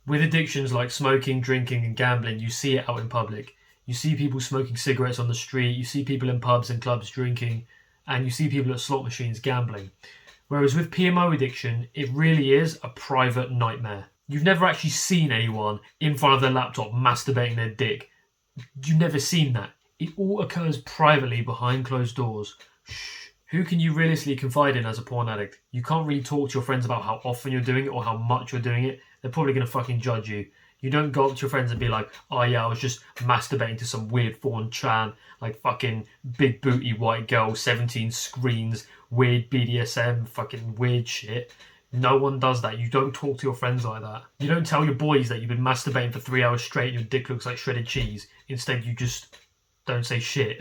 With addictions like smoking, drinking, and gambling, you see it out in public. You see people smoking cigarettes on the street, you see people in pubs and clubs drinking, and you see people at slot machines gambling. Whereas with PMO addiction, it really is a private nightmare. You've never actually seen anyone in front of their laptop masturbating their dick. You've never seen that. It all occurs privately behind closed doors. Shh. Who can you realistically confide in as a porn addict? You can't really talk to your friends about how often you're doing it or how much you're doing it. They're probably going to fucking judge you. You don't go up to your friends and be like, oh yeah, I was just masturbating to some weird 4chan, like fucking big booty white girl, 17 screens, weird BDSM, fucking weird shit. No one does that. You don't talk to your friends like that. You don't tell your boys that you've been masturbating for 3 hours straight and your dick looks like shredded cheese. Instead, you just don't say shit.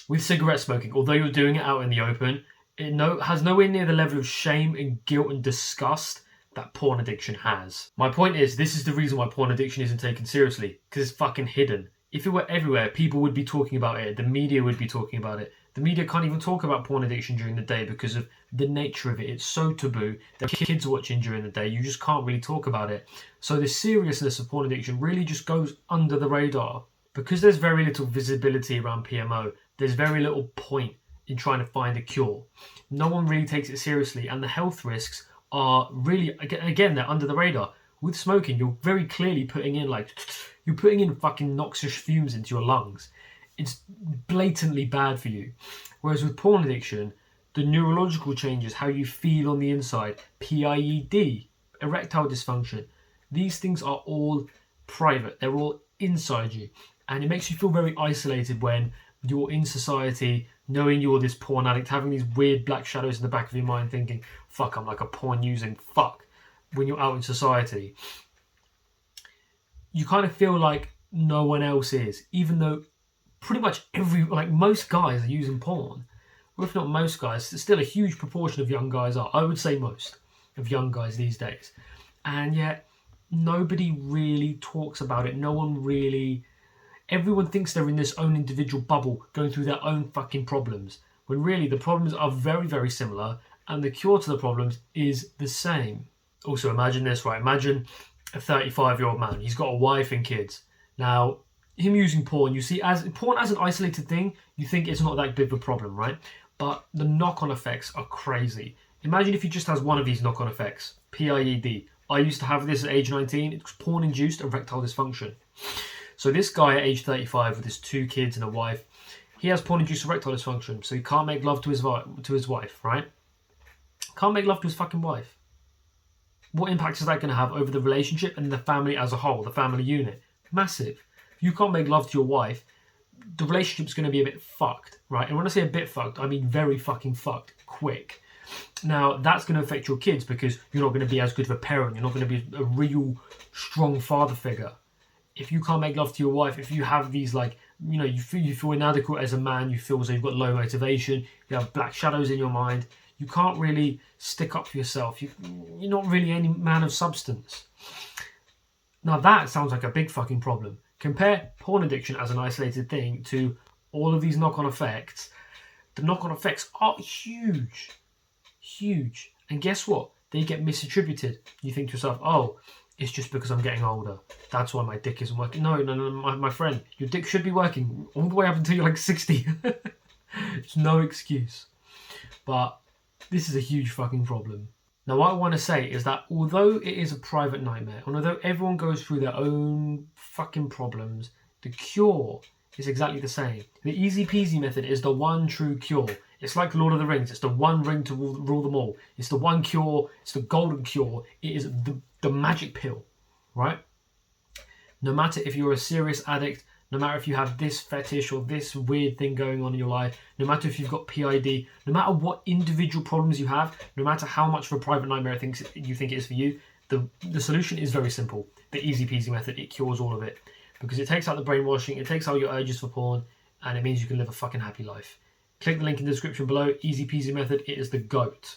With cigarette smoking, although you're doing it out in the open, it has nowhere near the level of shame and guilt and disgust that porn addiction has. My point is, this is the reason why porn addiction isn't taken seriously, because it's fucking hidden. If it were everywhere, people would be talking about it, the media would be talking about it. The media can't even talk about porn addiction during the day because of the nature of it. It's so taboo. The kids are watching during the day, you just can't really talk about it. So the seriousness of porn addiction really just goes under the radar. Because there's very little visibility around PMO, there's very little point in trying to find a cure. No one really takes it seriously, and the health risks are really, again, they're under the radar. With smoking, you're very clearly putting in fucking noxious fumes into your lungs. It's blatantly bad for you. Whereas with porn addiction, the neurological changes, how you feel on the inside, PIED, erectile dysfunction, these things are all private. They're all inside you. And it makes you feel very isolated when you're in society, knowing you're this porn addict, having these weird black shadows in the back of your mind thinking, fuck, I'm like a porn using fuck. When you're out in society, you kind of feel like no one else is, even though pretty much most guys are using porn. Or if not most guys, still a huge proportion of young guys are. I would say most of young guys these days. And yet, nobody really talks about it. Everyone thinks they're in this own individual bubble, going through their own fucking problems, when really the problems are very, very similar, and the cure to the problems is the same. Also, imagine this, right? Imagine a 35-year-old man. He's got a wife and kids. Now, him using porn, you see, as porn as an isolated thing, you think it's not that big of a problem, right? But the knock-on effects are crazy. Imagine if he just has one of these knock-on effects. PIED. I used to have this at age 19. It's porn-induced erectile dysfunction. So this guy at age 35 with his 2 kids and a wife, he has porn-induced erectile dysfunction, so he can't make love to his wife, right? Can't make love to his fucking wife. What impact is that going to have over the relationship and the family as a whole, the family unit? Massive. If you can't make love to your wife, the relationship's going to be a bit fucked, right? And when I say a bit fucked, I mean very fucking fucked, quick. Now, that's going to affect your kids because you're not going to be as good of a parent. You're not going to be a real strong father figure. If you can't make love to your wife, if you have these you feel inadequate as a man, you feel as though you've got low motivation, you have black shadows in your mind, you can't really stick up for yourself. You're not really any man of substance. Now that sounds like a big fucking problem. Compare porn addiction as an isolated thing to all of these knock-on effects. The knock-on effects are huge. Huge. And guess what? They get misattributed. You think to yourself, oh, it's just because I'm getting older. That's why my dick isn't working. No, my friend. Your dick should be working all the way up until you're like 60. It's no excuse. But this is a huge fucking problem. Now, what I want to say is that although it is a private nightmare, and although everyone goes through their own fucking problems, the cure is exactly the same. The easy peasy method is the one true cure. It's like Lord of the Rings. It's the one ring to rule them all. It's the one cure. It's the golden cure. It is the magic pill, right? No matter if you're a serious addict, no matter if you have this fetish or this weird thing going on in your life, no matter if you've got PID, no matter what individual problems you have, no matter how much of a private nightmare you think it is for you, the solution is very simple. The easy peasy method, it cures all of it. Because it takes out the brainwashing, it takes out your urges for porn, and it means you can live a fucking happy life. Click the link in the description below. Easy peasy method, it is the GOAT.